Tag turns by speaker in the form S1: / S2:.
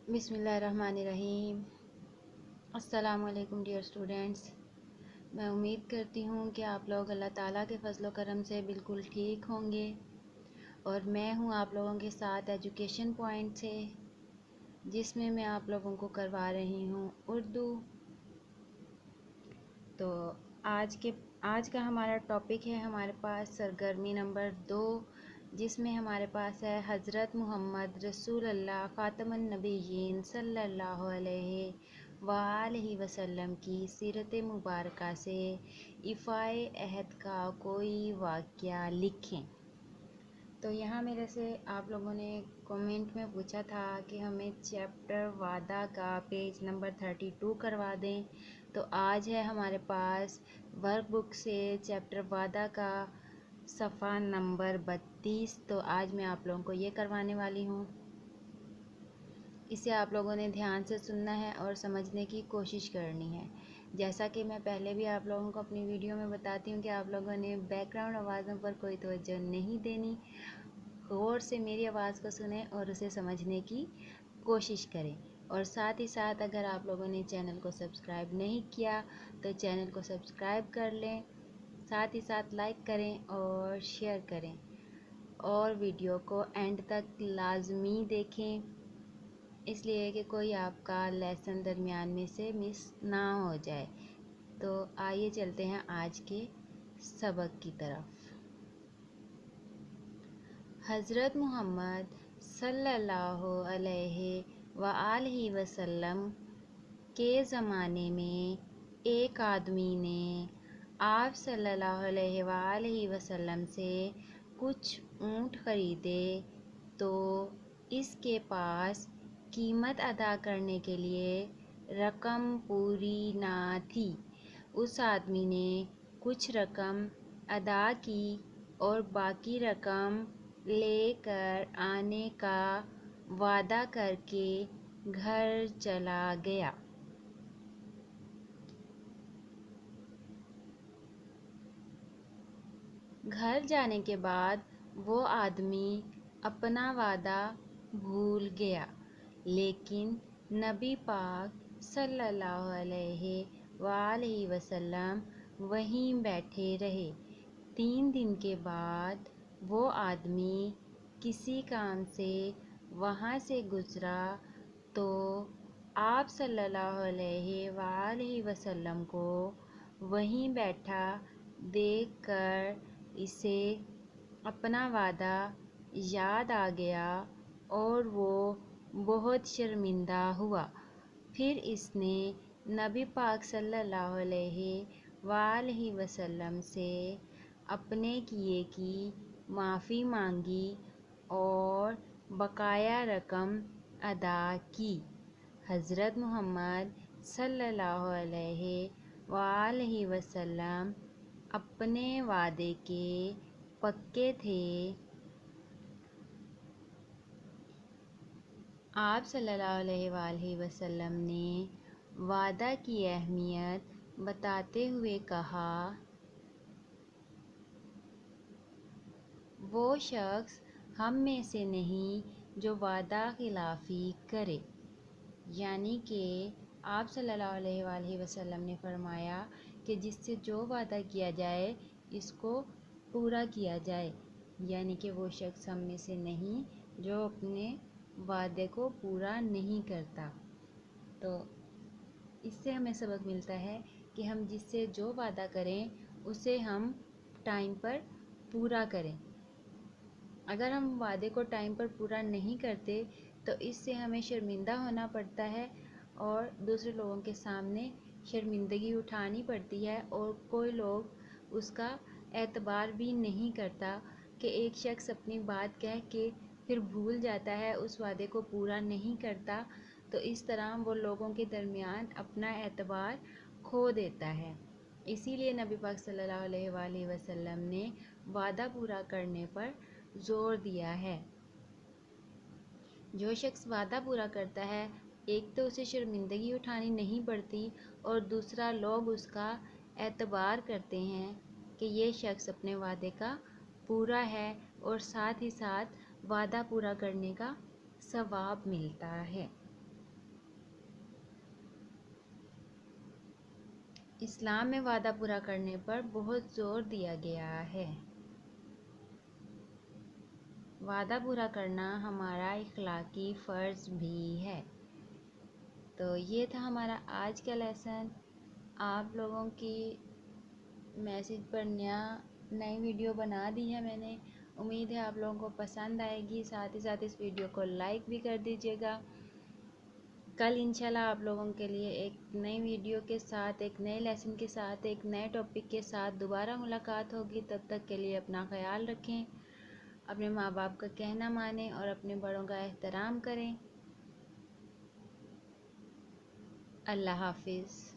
S1: बिस्मिल्लाहिर्रहमानिर्रहीम। अस्सलाम वालेकुम डियर स्टूडेंट्स। मैं उम्मीद करती हूँ कि आप लोग अल्लाह ताला के फजल करम से बिल्कुल ठीक होंगे और मैं हूँ आप लोगों के साथ एजुकेशन पॉइंट से, जिसमें मैं आप लोगों को करवा रही हूँ उर्दू। तो आज का हमारा टॉपिक है हमारे पास सरगर्मी नंबर 2, जिसमें हमारे पास है हज़रत मोहम्मद रसूल अल्लाह ख़ातमुन नबिय्यीन सल्लल्लाहु अलैहि वसल्लम की सीरत मुबारका से इफ़ाए अहद का कोई वाक़या लिखें। तो यहाँ मेरे से आप लोगों ने कमेंट में पूछा था कि हमें चैप्टर वादा का पेज नंबर 32 करवा दें। तो आज है हमारे पास वर्क बुक से चैप्टर वादा का सफ़ा नंबर 32। तो आज मैं आप लोगों को ये करवाने वाली हूँ। इसे आप लोगों ने ध्यान से सुनना है और समझने की कोशिश करनी है। जैसा कि मैं पहले भी आप लोगों को अपनी वीडियो में बताती हूँ कि आप लोगों ने बैकग्राउंड आवाज़ों पर कोई तवज्जो नहीं देनी। गौर से मेरी आवाज़ को सुने और उसे समझने की कोशिश करें। और साथ ही साथ अगर आप लोगों ने चैनल को सब्सक्राइब नहीं किया तो चैनल को सब्सक्राइब कर लें, साथ ही साथ लाइक करें और शेयर करें और वीडियो को एंड तक लाजमी देखें, इसलिए कि कोई आपका लेसन दरमियान में से मिस ना हो जाए। तो आइए चलते हैं आज के सबक की तरफ। हज़रत मोहम्मद सल्लल्लाहु अलैहि वसल्लम के ज़माने में एक आदमी ने आप सल्लल्लाहु अलैहि वसल्लम से कुछ ऊँट ख़रीदे, तो इसके पास कीमत अदा करने के लिए रकम पूरी ना थी। उस आदमी ने कुछ रकम अदा की और बाकी रकम लेकर आने का वादा करके घर चला गया। घर जाने के बाद वो आदमी अपना वादा भूल गया, लेकिन नबी पाक सल्लल्लाहु अलैहि वसल्लम वहीं बैठे रहे। 3 दिन के बाद वो आदमी किसी काम से वहाँ से गुज़रा तो आप सल्लल्लाहु अलैहि वसल्लम को वहीं बैठा देखकर इसे अपना वादा याद आ गया और वो बहुत शर्मिंदा हुआ। फिर इसने नबी पाक सल्लल्लाहु अलैहि वसल्लम से अपने किए की माफ़ी मांगी और बकाया रकम अदा की। हज़रत मोहम्मद सल्लल्लाहु अलैहि वसल्लम अपने वादे के पक्के थे। आप सल्लल्लाहु अलैहि वसल्लम ने वादा की अहमियत बताते हुए कहा, वो शख्स हम में से नहीं जो वादा खिलाफ़ी करे। यानी कि आप सल्लल्लाहु अलैहि वसल्लम ने फरमाया कि जिससे जो वादा किया जाए इसको पूरा किया जाए, यानी कि वो शख्स हम में से नहीं जो अपने वादे को पूरा नहीं करता। तो इससे हमें सबक मिलता है कि हम जिससे जो वादा करें उसे हम टाइम पर पूरा करें। अगर हम वादे को टाइम पर पूरा नहीं करते तो इससे हमें शर्मिंदा होना पड़ता है और दूसरे लोगों के सामने शर्मिंदगी उठानी पड़ती है और कोई लोग उसका एतबार भी नहीं करता कि एक शख्स अपनी बात कह के फिर भूल जाता है, उस वादे को पूरा नहीं करता, तो इस तरह वो लोगों के दरमियान अपना एतबार खो देता है। इसीलिए नबी पाक सल्लल्लाहु अलैहि वसल्लम ने वादा पूरा करने पर ज़ोर दिया है। जो शख्स वादा पूरा करता है, एक तो उसे शर्मिंदगी उठानी नहीं पड़ती और दूसरा लोग उसका एतबार करते हैं कि ये शख्स अपने वादे का पूरा है और साथ ही साथ वादा पूरा करने का सवाब मिलता है। اسلام میں وعدہ پورا کرنے پر بہت زور دیا گیا ہے۔ وعدہ پورا کرنا ہمارا اخلاقی فرض بھی ہے۔ تو یہ تھا ہمارا آج کا لیسن۔ آپ لوگوں کی میسج پر نئی ویڈیو بنا دی ہے میں نے، امید ہے آپ لوگوں کو پسند آئے گی۔ ساتھ ہی ساتھ اس ویڈیو کو لائک بھی کر دیجیے گا۔ کل انشاءاللہ آپ لوگوں کے لیے ایک نئی ویڈیو کے ساتھ، ایک نئے لیسن کے ساتھ، ایک نئے ٹاپک کے ساتھ دوبارہ ملاقات ہوگی۔ تب تک کے لیے اپنا خیال رکھیں، اپنے ماں باپ کا کہنا مانیں اور اپنے بڑوں کا احترام کریں۔ اللہ حافظ۔